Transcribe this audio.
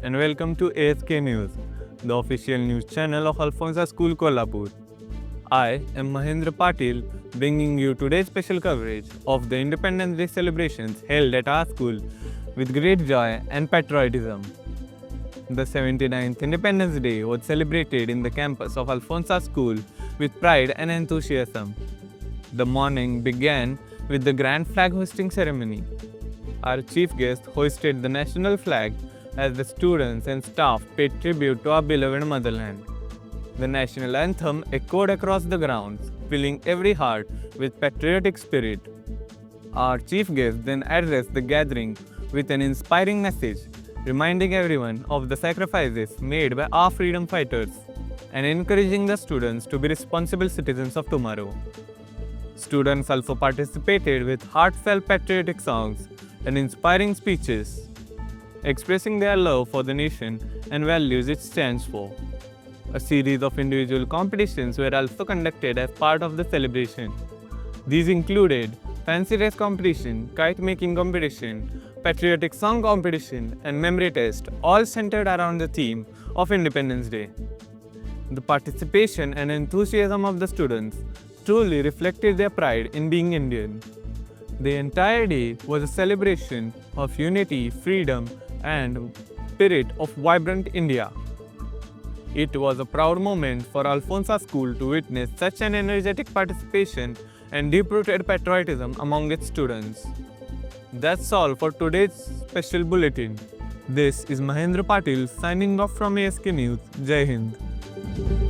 and welcome to ASK News, the official news channel of Alphonsa School, Kolhapur. I am Mahendra Patil, bringing you today's special coverage of the Independence Day celebrations held at our school with great joy and patriotism. The 79th Independence Day was celebrated in the campus of Alphonsa School with pride and enthusiasm. The morning began with the grand flag hoisting ceremony. Our chief guest hoisted the national flag as the students and staff paid tribute to our beloved motherland. The national anthem echoed across the grounds, filling every heart with patriotic spirit. Our chief guest then addressed the gathering with an inspiring message, reminding everyone of the sacrifices made by our freedom fighters and encouraging the students to be responsible citizens of tomorrow. Students also participated with heartfelt patriotic songs and inspiring speeches, expressing their love for the nation and values it stands for. A series of individual competitions were also conducted as part of the celebration. These included fancy dress competition, kite making competition, patriotic song competition, and memory test, all centered around the theme of Independence Day. The participation and enthusiasm of the students truly reflected their pride in being Indian. The entire day was a celebration of unity, freedom, and spirit of vibrant India. It was a proud moment for Alphonsa School to witness such an energetic participation and deep-rooted patriotism among its students. That's all for today's special bulletin. This is Mahendra Patil signing off from ASK News. Jai Hind.